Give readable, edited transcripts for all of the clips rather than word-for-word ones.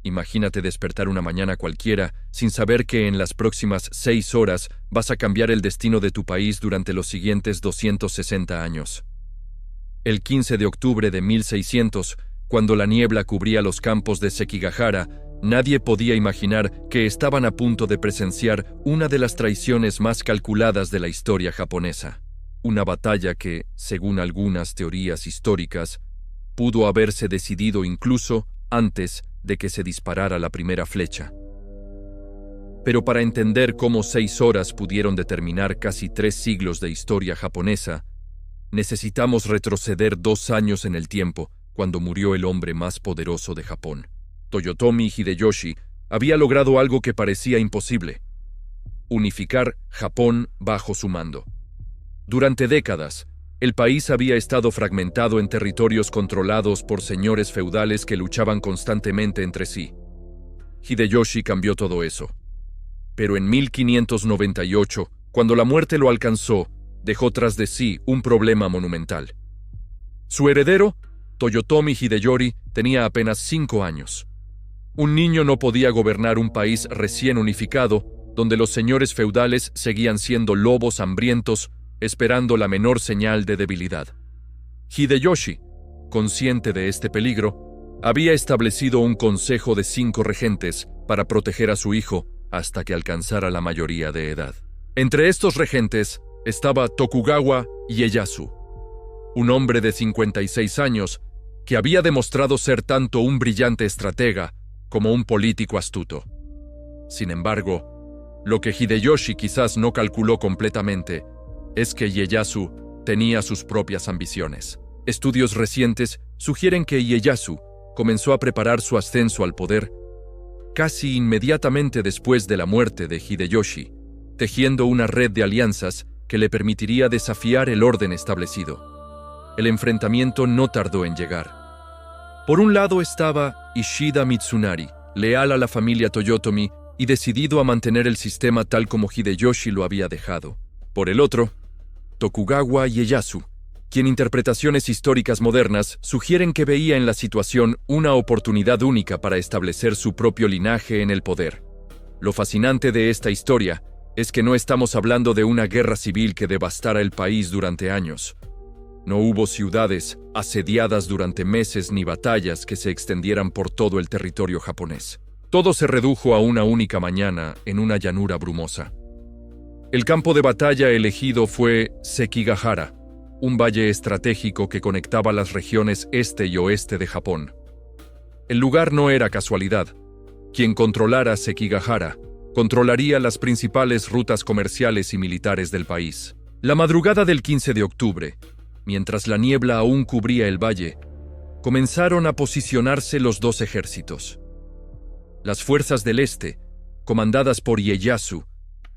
Imagínate despertar una mañana cualquiera sin saber que en las próximas 6 horas vas a cambiar el destino de tu país durante los siguientes 260 años. El 15 de octubre de 1600, cuando la niebla cubría los campos de Sekigahara, nadie podía imaginar que estaban a punto de presenciar una de las traiciones más calculadas de la historia japonesa. Una batalla que, según algunas teorías históricas, pudo haberse decidido incluso antes de que se disparara la primera flecha. Pero para entender cómo 6 horas pudieron determinar casi 3 siglos de historia japonesa, necesitamos retroceder 2 años en el tiempo, cuando murió el hombre más poderoso de Japón. Toyotomi Hideyoshi había logrado algo que parecía imposible: unificar Japón bajo su mando. Durante décadas, el país había estado fragmentado en territorios controlados por señores feudales que luchaban constantemente entre sí. Hideyoshi cambió todo eso. Pero en 1598, cuando la muerte lo alcanzó, dejó tras de sí un problema monumental. Su heredero, Toyotomi Hideyori, tenía apenas 5 años. Un niño no podía gobernar un país recién unificado, donde los señores feudales seguían siendo lobos hambrientos, esperando la menor señal de debilidad. Hideyoshi, consciente de este peligro, había establecido un consejo de 5 regentes para proteger a su hijo hasta que alcanzara la mayoría de edad. Entre estos regentes estaba Tokugawa Ieyasu, un hombre de 56 años que había demostrado ser tanto un brillante estratega como un político astuto. Sin embargo, lo que Hideyoshi quizás no calculó completamente es que Ieyasu tenía sus propias ambiciones. Estudios recientes sugieren que Ieyasu comenzó a preparar su ascenso al poder casi inmediatamente después de la muerte de Hideyoshi, tejiendo una red de alianzas que le permitiría desafiar el orden establecido. El enfrentamiento no tardó en llegar. Por un lado estaba Ishida Mitsunari, leal a la familia Toyotomi y decidido a mantener el sistema tal como Hideyoshi lo había dejado. Por el otro, Tokugawa Ieyasu, quien interpretaciones históricas modernas sugieren que veía en la situación una oportunidad única para establecer su propio linaje en el poder. Lo fascinante de esta historia es que no estamos hablando de una guerra civil que devastara el país durante años. No hubo ciudades asediadas durante meses ni batallas que se extendieran por todo el territorio japonés. Todo se redujo a una única mañana en una llanura brumosa. El campo de batalla elegido fue Sekigahara, un valle estratégico que conectaba las regiones este y oeste de Japón. El lugar no era casualidad. Quien controlara Sekigahara controlaría las principales rutas comerciales y militares del país. La madrugada del 15 de octubre, mientras la niebla aún cubría el valle, comenzaron a posicionarse los 2 ejércitos. Las fuerzas del este, comandadas por Ieyasu,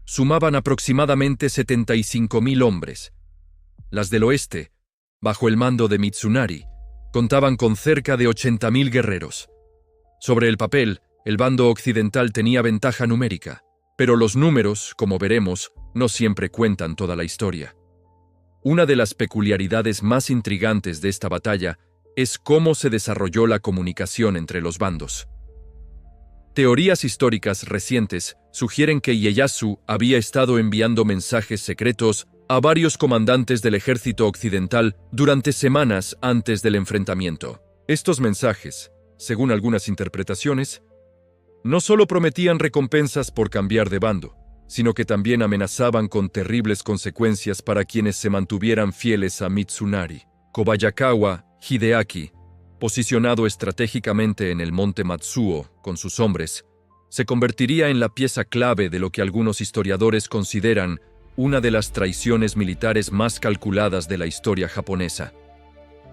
sumaban aproximadamente 75,000 hombres. Las del oeste, bajo el mando de Mitsunari, contaban con cerca de 80,000 guerreros. Sobre el papel, el bando occidental tenía ventaja numérica, pero los números, como veremos, no siempre cuentan toda la historia. Una de las peculiaridades más intrigantes de esta batalla es cómo se desarrolló la comunicación entre los bandos. Teorías históricas recientes sugieren que Ieyasu había estado enviando mensajes secretos a varios comandantes del ejército occidental durante semanas antes del enfrentamiento. Estos mensajes, según algunas interpretaciones, no solo prometían recompensas por cambiar de bando, sino que también amenazaban con terribles consecuencias para quienes se mantuvieran fieles a Mitsunari. Kobayakawa Hideaki, posicionado estratégicamente en el monte Matsuo con sus hombres, se convertiría en la pieza clave de lo que algunos historiadores consideran una de las traiciones militares más calculadas de la historia japonesa.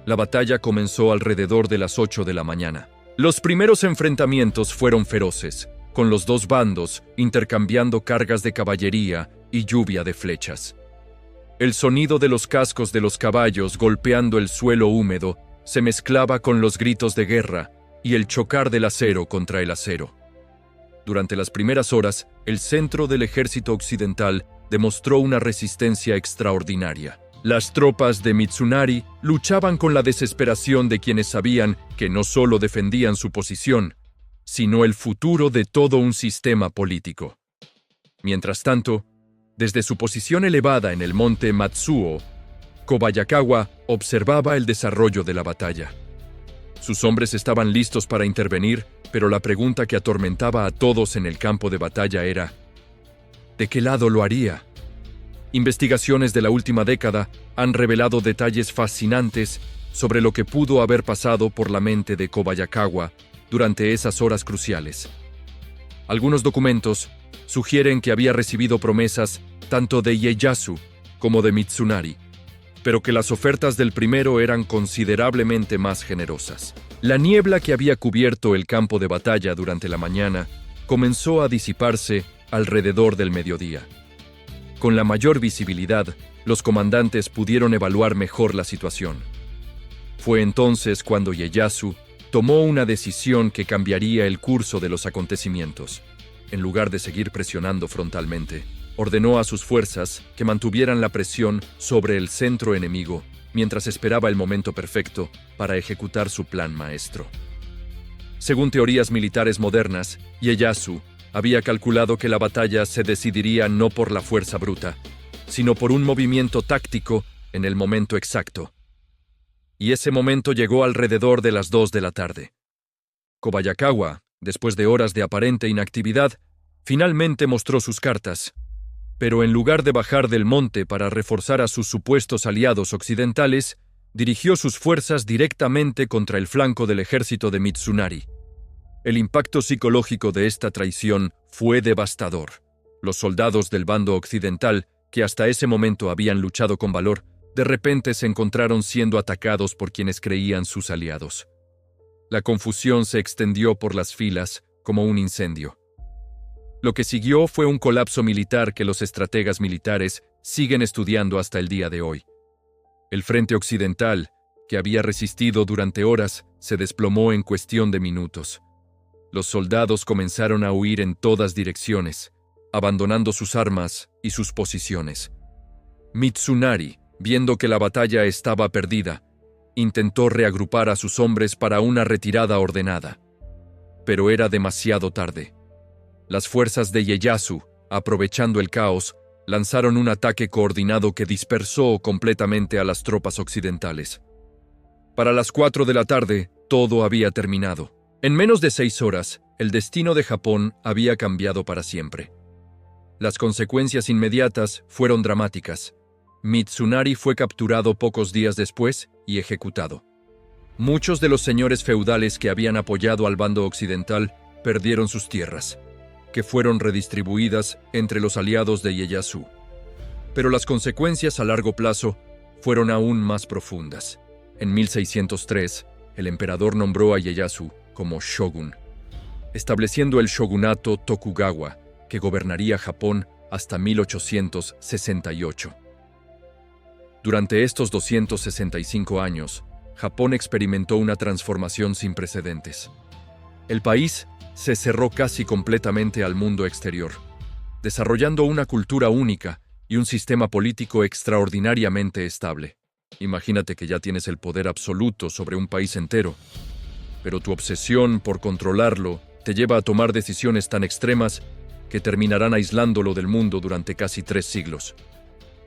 La batalla comenzó alrededor de las 8 de la mañana. Los primeros enfrentamientos fueron feroces, con los 2 bandos intercambiando cargas de caballería y lluvia de flechas. El sonido de los cascos de los caballos golpeando el suelo húmedo se mezclaba con los gritos de guerra y el chocar del acero contra el acero. Durante las primeras horas, el centro del ejército occidental demostró una resistencia extraordinaria. Las tropas de Mitsunari luchaban con la desesperación de quienes sabían que no solo defendían su posición, sino el futuro de todo un sistema político. Mientras tanto, desde su posición elevada en el monte Matsuo, Kobayakawa observaba el desarrollo de la batalla. Sus hombres estaban listos para intervenir, pero la pregunta que atormentaba a todos en el campo de batalla era: ¿de qué lado lo haría? Investigaciones de la última década han revelado detalles fascinantes sobre lo que pudo haber pasado por la mente de Kobayakawa durante esas horas cruciales. Algunos documentos sugieren que había recibido promesas tanto de Ieyasu como de Mitsunari, pero que las ofertas del primero eran considerablemente más generosas. La niebla que había cubierto el campo de batalla durante la mañana comenzó a disiparse alrededor del mediodía. Con la mayor visibilidad, los comandantes pudieron evaluar mejor la situación. Fue entonces cuando Ieyasu tomó una decisión que cambiaría el curso de los acontecimientos. En lugar de seguir presionando frontalmente, ordenó a sus fuerzas que mantuvieran la presión sobre el centro enemigo mientras esperaba el momento perfecto para ejecutar su plan maestro. Según teorías militares modernas, Ieyasu había calculado que la batalla se decidiría no por la fuerza bruta, sino por un movimiento táctico en el momento exacto. Y ese momento llegó alrededor de las 2 de la tarde. Kobayakawa, después de horas de aparente inactividad, finalmente mostró sus cartas, pero en lugar de bajar del monte para reforzar a sus supuestos aliados occidentales, dirigió sus fuerzas directamente contra el flanco del ejército de Mitsunari. El impacto psicológico de esta traición fue devastador. Los soldados del bando occidental, que hasta ese momento habían luchado con valor, de repente se encontraron siendo atacados por quienes creían sus aliados. La confusión se extendió por las filas como un incendio. Lo que siguió fue un colapso militar que los estrategas militares siguen estudiando hasta el día de hoy. El frente occidental, que había resistido durante horas, se desplomó en cuestión de minutos. Los soldados comenzaron a huir en todas direcciones, abandonando sus armas y sus posiciones. Mitsunari, viendo que la batalla estaba perdida, intentó reagrupar a sus hombres para una retirada ordenada. Pero era demasiado tarde. Las fuerzas de Ieyasu, aprovechando el caos, lanzaron un ataque coordinado que dispersó completamente a las tropas occidentales. Para las 4 de la tarde, todo había terminado. En menos de 6 horas, el destino de Japón había cambiado para siempre. Las consecuencias inmediatas fueron dramáticas. Mitsunari fue capturado pocos días después y ejecutado. Muchos de los señores feudales que habían apoyado al bando occidental perdieron sus tierras, que fueron redistribuidas entre los aliados de Ieyasu. Pero las consecuencias a largo plazo fueron aún más profundas. En 1603, el emperador nombró a Ieyasu como shogun, estableciendo el shogunato Tokugawa, que gobernaría Japón hasta 1868. Durante estos 265 años, Japón experimentó una transformación sin precedentes. El país se cerró casi completamente al mundo exterior, desarrollando una cultura única y un sistema político extraordinariamente estable. Imagínate que ya tienes el poder absoluto sobre un país entero, pero tu obsesión por controlarlo te lleva a tomar decisiones tan extremas que terminarán aislándolo del mundo durante casi 3 siglos.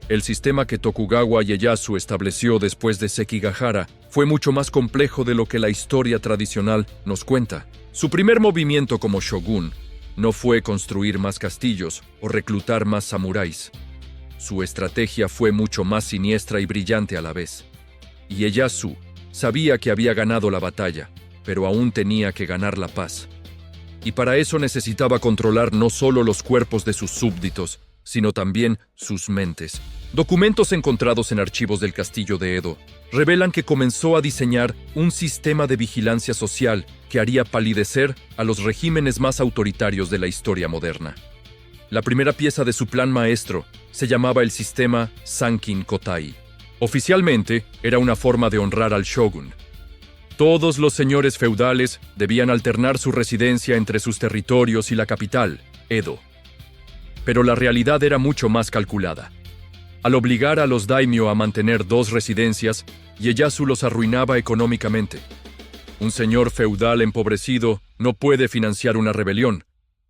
El sistema que Tokugawa Ieyasu estableció después de Sekigahara fue mucho más complejo de lo que la historia tradicional nos cuenta. Su primer movimiento como shogun no fue construir más castillos o reclutar más samuráis. Su estrategia fue mucho más siniestra y brillante a la vez. Ieyasu sabía que había ganado la batalla, pero aún tenía que ganar la paz. Y para eso necesitaba controlar no solo los cuerpos de sus súbditos, sino también sus mentes. Documentos encontrados en archivos del castillo de Edo revelan que comenzó a diseñar un sistema de vigilancia social que haría palidecer a los regímenes más autoritarios de la historia moderna. La primera pieza de su plan maestro se llamaba el sistema Sankin Kotai. Oficialmente, era una forma de honrar al shogun. Todos los señores feudales debían alternar su residencia entre sus territorios y la capital, Edo. Pero la realidad era mucho más calculada. Al obligar a los daimyo a mantener 2 residencias, Ieyasu los arruinaba económicamente. Un señor feudal empobrecido no puede financiar una rebelión,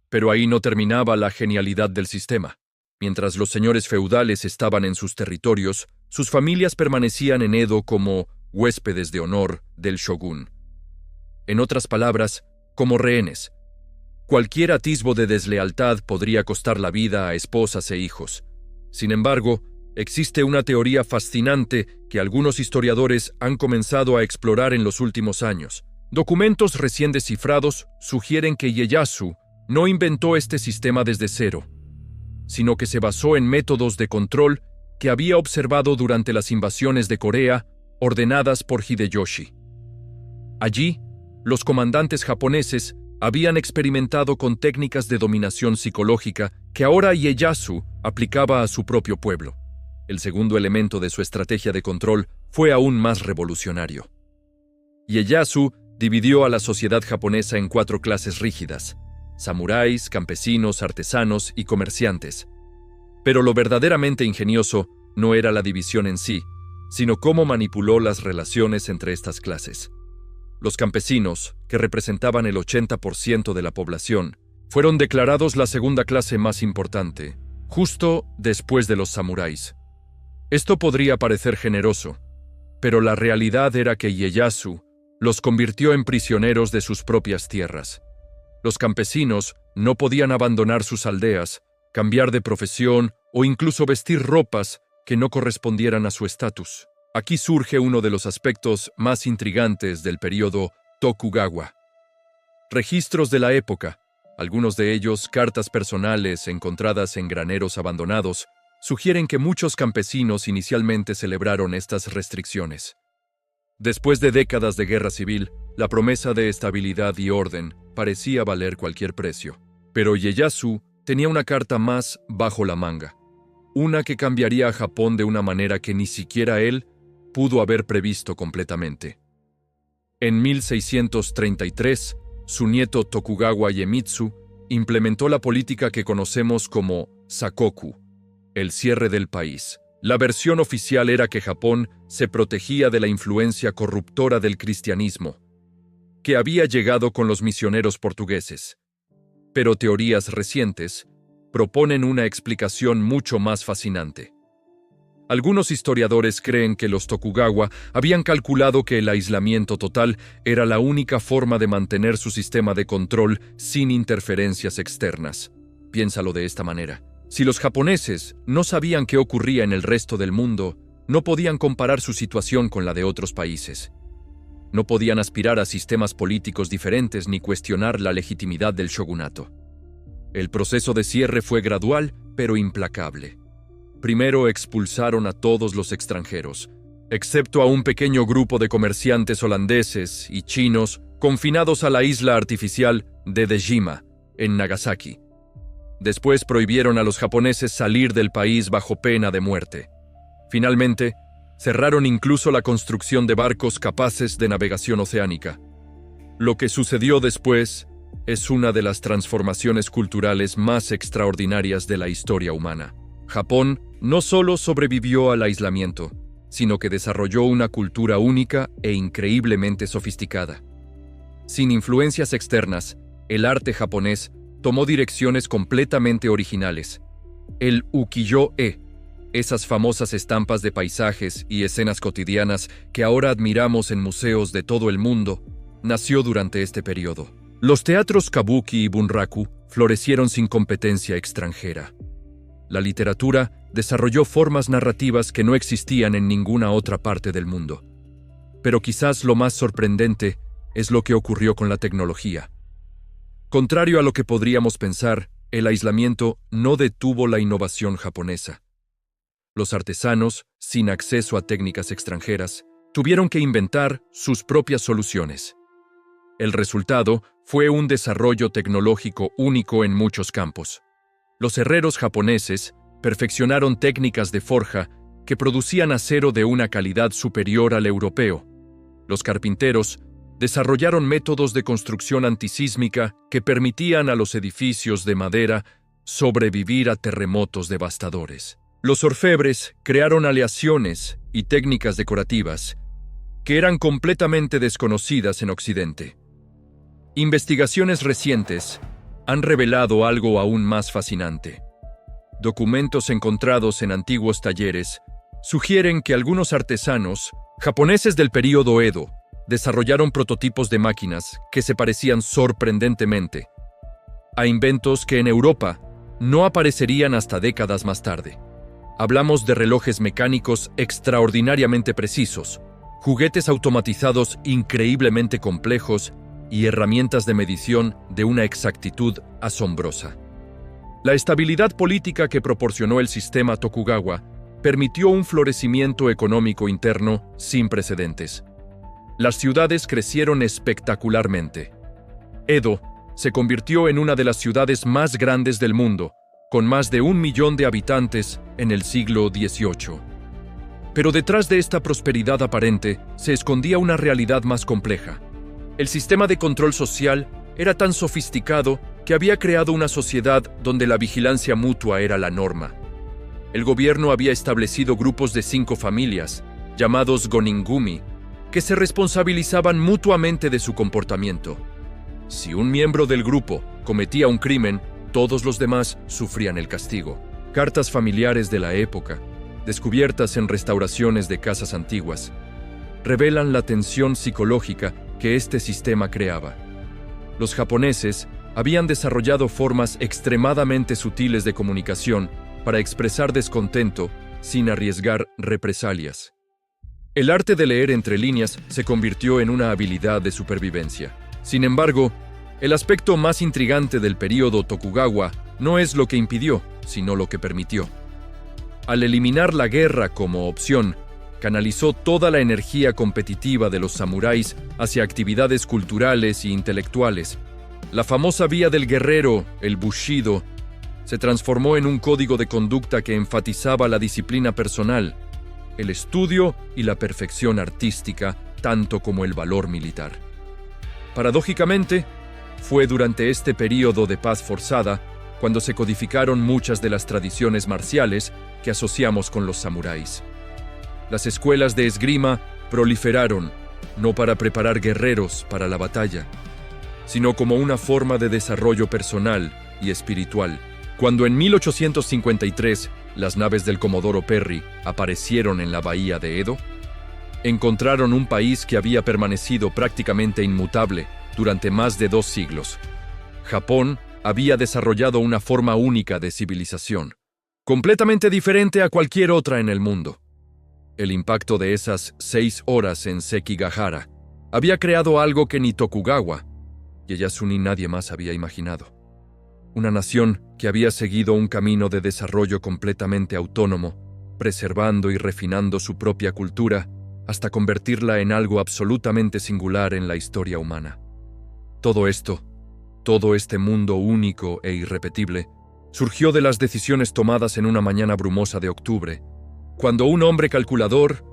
pero ahí no terminaba la genialidad del sistema. Mientras los señores feudales estaban en sus territorios, sus familias permanecían en Edo como huéspedes de honor del shōgun. En otras palabras, como rehenes. Cualquier atisbo de deslealtad podría costar la vida a esposas e hijos. Sin embargo, existe una teoría fascinante que algunos historiadores han comenzado a explorar en los últimos años. Documentos recién descifrados sugieren que Ieyasu no inventó este sistema desde cero, sino que se basó en métodos de control que había observado durante las invasiones de Corea ordenadas por Hideyoshi. Allí, los comandantes japoneses habían experimentado con técnicas de dominación psicológica que ahora Ieyasu aplicaba a su propio pueblo. El segundo elemento de su estrategia de control fue aún más revolucionario. Ieyasu dividió a la sociedad japonesa en 4 clases rígidas: samuráis, campesinos, artesanos y comerciantes. Pero lo verdaderamente ingenioso no era la división en sí, sino cómo manipuló las relaciones entre estas clases. Los campesinos, que representaban el 80% de la población, fueron declarados la segunda clase más importante, justo después de los samuráis. Esto podría parecer generoso, pero la realidad era que Ieyasu los convirtió en prisioneros de sus propias tierras. Los campesinos no podían abandonar sus aldeas, cambiar de profesión o incluso vestir ropas que no correspondieran a su estatus. Aquí surge uno de los aspectos más intrigantes del período Tokugawa. Registros de la época, algunos de ellos cartas personales encontradas en graneros abandonados, sugieren que muchos campesinos inicialmente celebraron estas restricciones. Después de décadas de guerra civil, la promesa de estabilidad y orden parecía valer cualquier precio. Pero Ieyasu tenía una carta más bajo la manga, una que cambiaría a Japón de una manera que ni siquiera él pudo haber previsto completamente. En 1633, su nieto Tokugawa Iemitsu implementó la política que conocemos como Sakoku, el cierre del país. La versión oficial era que Japón se protegía de la influencia corruptora del cristianismo, que había llegado con los misioneros portugueses. Pero teorías recientes proponen una explicación mucho más fascinante. Algunos historiadores creen que los Tokugawa habían calculado que el aislamiento total era la única forma de mantener su sistema de control sin interferencias externas. Piénsalo de esta manera. Si los japoneses no sabían qué ocurría en el resto del mundo, no podían comparar su situación con la de otros países. No podían aspirar a sistemas políticos diferentes ni cuestionar la legitimidad del shogunato. El proceso de cierre fue gradual, pero implacable. Primero expulsaron a todos los extranjeros, excepto a un pequeño grupo de comerciantes holandeses y chinos confinados a la isla artificial de Dejima, en Nagasaki. Después prohibieron a los japoneses salir del país bajo pena de muerte. Finalmente, cerraron incluso la construcción de barcos capaces de navegación oceánica. Lo que sucedió después es una de las transformaciones culturales más extraordinarias de la historia humana. Japón no solo sobrevivió al aislamiento, sino que desarrolló una cultura única e increíblemente sofisticada. Sin influencias externas, el arte japonés tomó direcciones completamente originales. El ukiyo-e, esas famosas estampas de paisajes y escenas cotidianas que ahora admiramos en museos de todo el mundo, nació durante este periodo. Los teatros kabuki y bunraku florecieron sin competencia extranjera. La literatura desarrolló formas narrativas que no existían en ninguna otra parte del mundo. Pero quizás lo más sorprendente es lo que ocurrió con la tecnología. Contrario a lo que podríamos pensar, el aislamiento no detuvo la innovación japonesa. Los artesanos, sin acceso a técnicas extranjeras, tuvieron que inventar sus propias soluciones. El resultado fue un desarrollo tecnológico único en muchos campos. Los herreros japoneses perfeccionaron técnicas de forja que producían acero de una calidad superior al europeo. Los carpinteros desarrollaron métodos de construcción antisísmica que permitían a los edificios de madera sobrevivir a terremotos devastadores. Los orfebres crearon aleaciones y técnicas decorativas que eran completamente desconocidas en Occidente. Investigaciones recientes han revelado algo aún más fascinante. Documentos encontrados en antiguos talleres sugieren que algunos artesanos japoneses del período Edo desarrollaron prototipos de máquinas que se parecían sorprendentemente a inventos que en Europa no aparecerían hasta décadas más tarde. Hablamos de relojes mecánicos extraordinariamente precisos, juguetes automatizados increíblemente complejos y herramientas de medición de una exactitud asombrosa. La estabilidad política que proporcionó el sistema Tokugawa permitió un florecimiento económico interno sin precedentes. Las ciudades crecieron espectacularmente. Edo se convirtió en una de las ciudades más grandes del mundo, con más de 1 millón de habitantes en el siglo XVIII. Pero detrás de esta prosperidad aparente se escondía una realidad más compleja. El sistema de control social era tan sofisticado que había creado una sociedad donde la vigilancia mutua era la norma. El gobierno había establecido grupos de 5 familias, llamados Goningumi, que se responsabilizaban mutuamente de su comportamiento. Si un miembro del grupo cometía un crimen, todos los demás sufrían el castigo. Cartas familiares de la época, descubiertas en restauraciones de casas antiguas, revelan la tensión psicológica que este sistema creaba. Los japoneses habían desarrollado formas extremadamente sutiles de comunicación para expresar descontento sin arriesgar represalias. El arte de leer entre líneas se convirtió en una habilidad de supervivencia. Sin embargo, el aspecto más intrigante del período Tokugawa no es lo que impidió, sino lo que permitió. Al eliminar la guerra como opción, canalizó toda la energía competitiva de los samuráis hacia actividades culturales e intelectuales. La famosa vía del guerrero, el Bushido, se transformó en un código de conducta que enfatizaba la disciplina personal, el estudio y la perfección artística, tanto como el valor militar. Paradójicamente, fue durante este período de paz forzada cuando se codificaron muchas de las tradiciones marciales que asociamos con los samuráis. Las escuelas de esgrima proliferaron, no para preparar guerreros para la batalla, sino como una forma de desarrollo personal y espiritual. Cuando en 1853 las naves del Comodoro Perry aparecieron en la bahía de Edo, encontraron un país que había permanecido prácticamente inmutable durante más de 2 siglos. Japón había desarrollado una forma única de civilización, completamente diferente a cualquier otra en el mundo. El impacto de esas 6 horas en Sekigahara había creado algo que ni Tokugawa, Ieyasu ni nadie más había imaginado. Una nación que había seguido un camino de desarrollo completamente autónomo, preservando y refinando su propia cultura hasta convertirla en algo absolutamente singular en la historia humana. Todo esto, todo este mundo único e irrepetible, surgió de las decisiones tomadas en una mañana brumosa de octubre, cuando un hombre calculador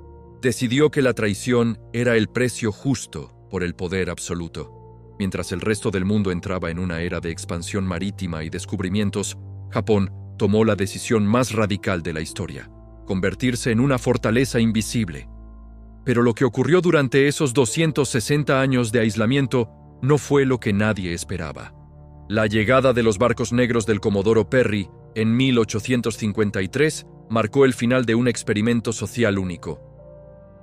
decidió que la traición era el precio justo por el poder absoluto. Mientras el resto del mundo entraba en una era de expansión marítima y descubrimientos, Japón tomó la decisión más radical de la historia: convertirse en una fortaleza invisible. Pero lo que ocurrió durante esos 260 años de aislamiento no fue lo que nadie esperaba. La llegada de los barcos negros del Comodoro Perry en 1853 marcó el final de un experimento social único.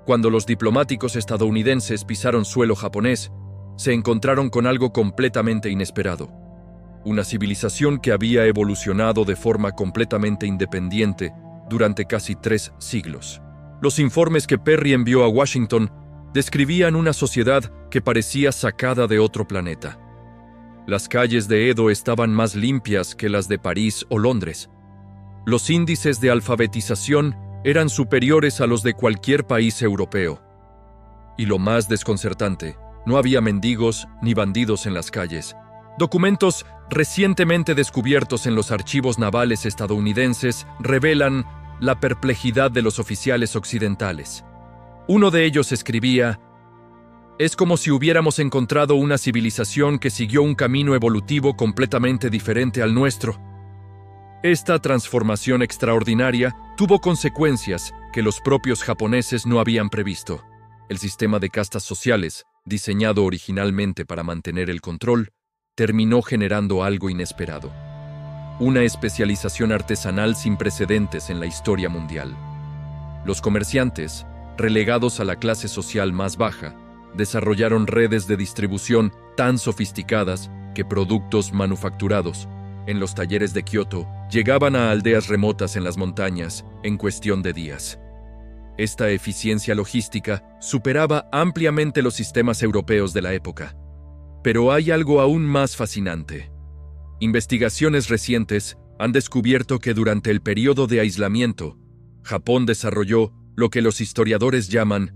Cuando los diplomáticos estadounidenses pisaron suelo japonés, se encontraron con algo completamente inesperado. Una civilización que había evolucionado de forma completamente independiente durante casi 3 siglos. Los informes que Perry envió a Washington describían una sociedad que parecía sacada de otro planeta. Las calles de Edo estaban más limpias que las de París o Londres. Los índices de alfabetización eran superiores a los de cualquier país europeo. Y lo más desconcertante, no había mendigos ni bandidos en las calles. Documentos recientemente descubiertos en los archivos navales estadounidenses revelan la perplejidad de los oficiales occidentales. Uno de ellos escribía: «Es como si hubiéramos encontrado una civilización que siguió un camino evolutivo completamente diferente al nuestro». Esta transformación extraordinaria tuvo consecuencias que los propios japoneses no habían previsto. El sistema de castas sociales diseñado originalmente para mantener el control, terminó generando algo inesperado. Una especialización artesanal sin precedentes en la historia mundial. Los comerciantes, relegados a la clase social más baja, desarrollaron redes de distribución tan sofisticadas que productos manufacturados en los talleres de Kioto llegaban a aldeas remotas en las montañas en cuestión de días. Esta eficiencia logística superaba ampliamente los sistemas europeos de la época. Pero hay algo aún más fascinante. Investigaciones recientes han descubierto que durante el periodo de aislamiento, Japón desarrolló lo que los historiadores llaman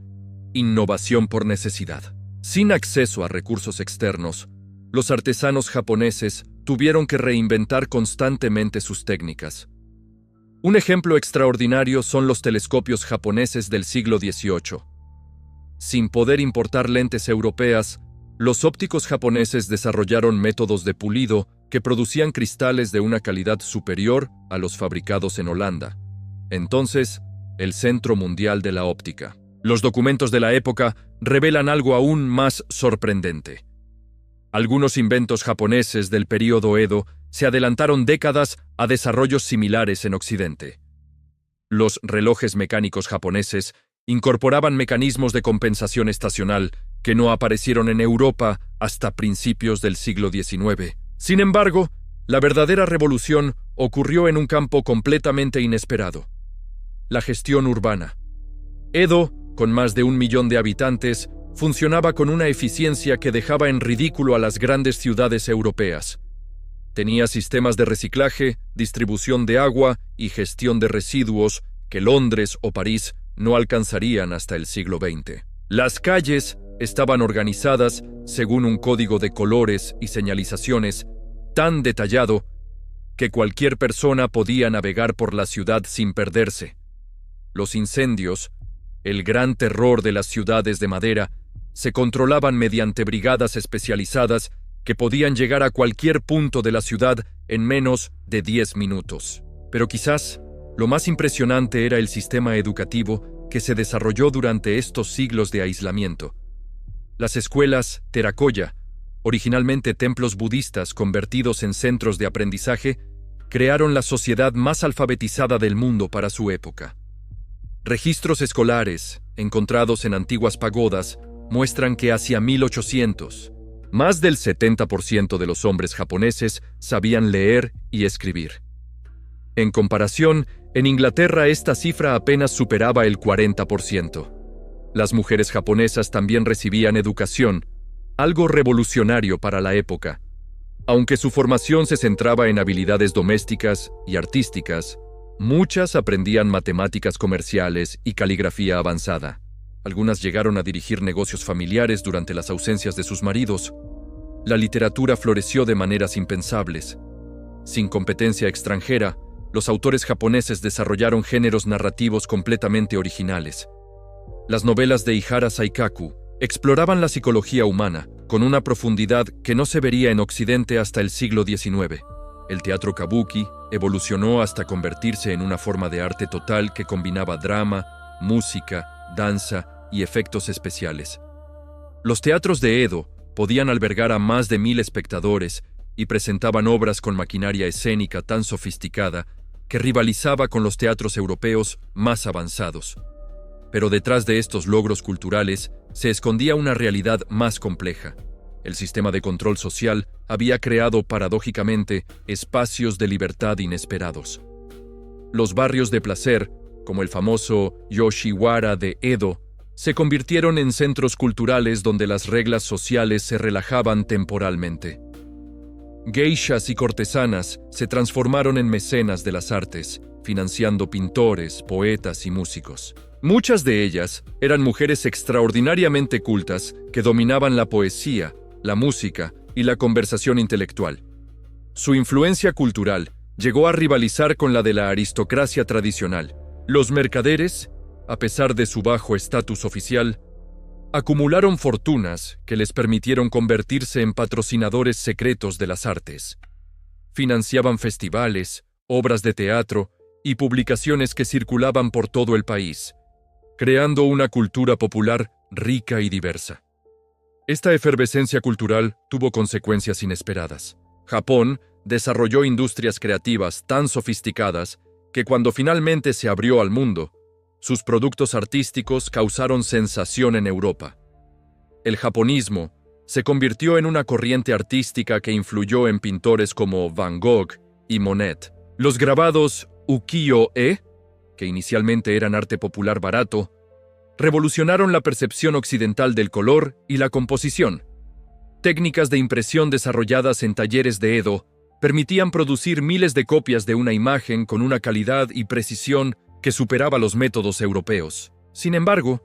innovación por necesidad. Sin acceso a recursos externos, los artesanos japoneses tuvieron que reinventar constantemente sus técnicas. Un ejemplo extraordinario son los telescopios japoneses del siglo XVIII. Sin poder importar lentes europeas, los ópticos japoneses desarrollaron métodos de pulido que producían cristales de una calidad superior a los fabricados en Holanda. Entonces, el centro mundial de la óptica. Los documentos de la época revelan algo aún más sorprendente. Algunos inventos japoneses del período Edo se adelantaron décadas a desarrollos similares en Occidente. Los relojes mecánicos japoneses incorporaban mecanismos de compensación estacional que no aparecieron en Europa hasta principios del siglo XIX. Sin embargo, la verdadera revolución ocurrió en un campo completamente inesperado: la gestión urbana. Edo, con más de 1 millón de habitantes, funcionaba con una eficiencia que dejaba en ridículo a las grandes ciudades europeas. Tenía sistemas de reciclaje, distribución de agua y gestión de residuos que Londres o París no alcanzarían hasta el siglo XX. Las calles estaban organizadas según un código de colores y señalizaciones tan detallado que cualquier persona podía navegar por la ciudad sin perderse. Los incendios, el gran terror de las ciudades de madera, se controlaban mediante brigadas especializadas que podían llegar a cualquier punto de la ciudad en menos de 10 minutos. Pero quizás lo más impresionante era el sistema educativo que se desarrolló durante estos siglos de aislamiento. Las escuelas Terakoya, originalmente templos budistas convertidos en centros de aprendizaje, crearon la sociedad más alfabetizada del mundo para su época. Registros escolares, encontrados en antiguas pagodas, muestran que hacia 1800, más del 70% de los hombres japoneses sabían leer y escribir. En comparación, en Inglaterra esta cifra apenas superaba el 40%. Las mujeres japonesas también recibían educación, algo revolucionario para la época. Aunque su formación se centraba en habilidades domésticas y artísticas, muchas aprendían matemáticas comerciales y caligrafía avanzada. Algunas llegaron a dirigir negocios familiares durante las ausencias de sus maridos. La literatura floreció de maneras impensables. Sin competencia extranjera, los autores japoneses desarrollaron géneros narrativos completamente originales. Las novelas de Ihara Saikaku exploraban la psicología humana con una profundidad que no se vería en Occidente hasta el siglo XIX. El teatro kabuki evolucionó hasta convertirse en una forma de arte total que combinaba drama, música, danza y efectos especiales. Los teatros de Edo podían albergar a más de 1000 espectadores y presentaban obras con maquinaria escénica tan sofisticada que rivalizaba con los teatros europeos más avanzados. Pero detrás de estos logros culturales se escondía una realidad más compleja. El sistema de control social había creado paradójicamente espacios de libertad inesperados. Los barrios de placer, como el famoso Yoshiwara de Edo, se convirtieron en centros culturales donde las reglas sociales se relajaban temporalmente. Geishas y cortesanas se transformaron en mecenas de las artes, financiando pintores, poetas y músicos. Muchas de ellas eran mujeres extraordinariamente cultas que dominaban la poesía, la música y la conversación intelectual. Su influencia cultural llegó a rivalizar con la de la aristocracia tradicional. Los mercaderes, a pesar de su bajo estatus oficial, acumularon fortunas que les permitieron convertirse en patrocinadores secretos de las artes. Financiaban festivales, obras de teatro y publicaciones que circulaban por todo el país, creando una cultura popular rica y diversa. Esta efervescencia cultural tuvo consecuencias inesperadas. Japón desarrolló industrias creativas tan sofisticadas que cuando finalmente se abrió al mundo, sus productos artísticos causaron sensación en Europa. El japonismo se convirtió en una corriente artística que influyó en pintores como Van Gogh y Monet. Los grabados ukiyo-e, que inicialmente eran arte popular barato, revolucionaron la percepción occidental del color y la composición. Técnicas de impresión desarrolladas en talleres de Edo permitían producir miles de copias de una imagen con una calidad y precisión que superaba los métodos europeos. Sin embargo,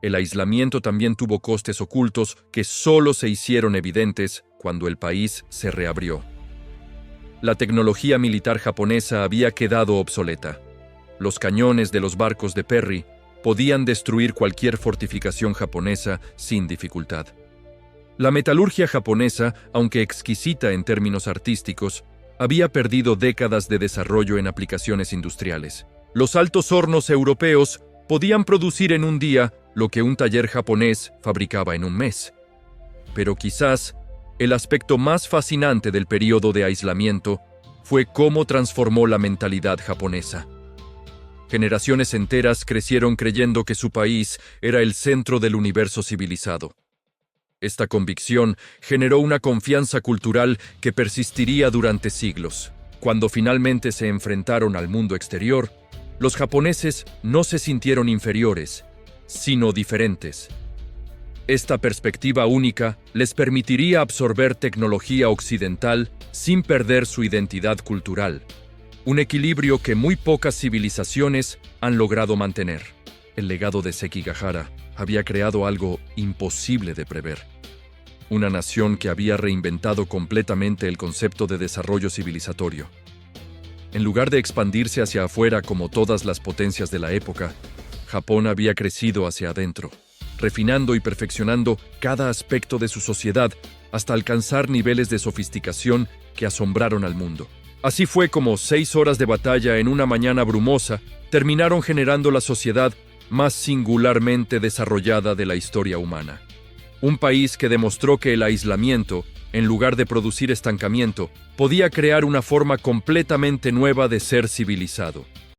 el aislamiento también tuvo costes ocultos que solo se hicieron evidentes cuando el país se reabrió. La tecnología militar japonesa había quedado obsoleta. Los cañones de los barcos de Perry podían destruir cualquier fortificación japonesa sin dificultad. La metalurgia japonesa, aunque exquisita en términos artísticos, había perdido décadas de desarrollo en aplicaciones industriales. Los altos hornos europeos podían producir en un día lo que un taller japonés fabricaba en un mes. Pero quizás el aspecto más fascinante del periodo de aislamiento fue cómo transformó la mentalidad japonesa. Generaciones enteras crecieron creyendo que su país era el centro del universo civilizado. Esta convicción generó una confianza cultural que persistiría durante siglos. Cuando finalmente se enfrentaron al mundo exterior, los japoneses no se sintieron inferiores, sino diferentes. Esta perspectiva única les permitiría absorber tecnología occidental sin perder su identidad cultural, un equilibrio que muy pocas civilizaciones han logrado mantener. El legado de Sekigahara había creado algo imposible de prever. Una nación que había reinventado completamente el concepto de desarrollo civilizatorio. En lugar de expandirse hacia afuera como todas las potencias de la época, Japón había crecido hacia adentro, refinando y perfeccionando cada aspecto de su sociedad hasta alcanzar niveles de sofisticación que asombraron al mundo. Así fue como 6 horas de batalla en una mañana brumosa terminaron generando la sociedad más singularmente desarrollada de la historia humana. Un país que demostró que el aislamiento, en lugar de producir estancamiento, podía crear una forma completamente nueva de ser civilizado.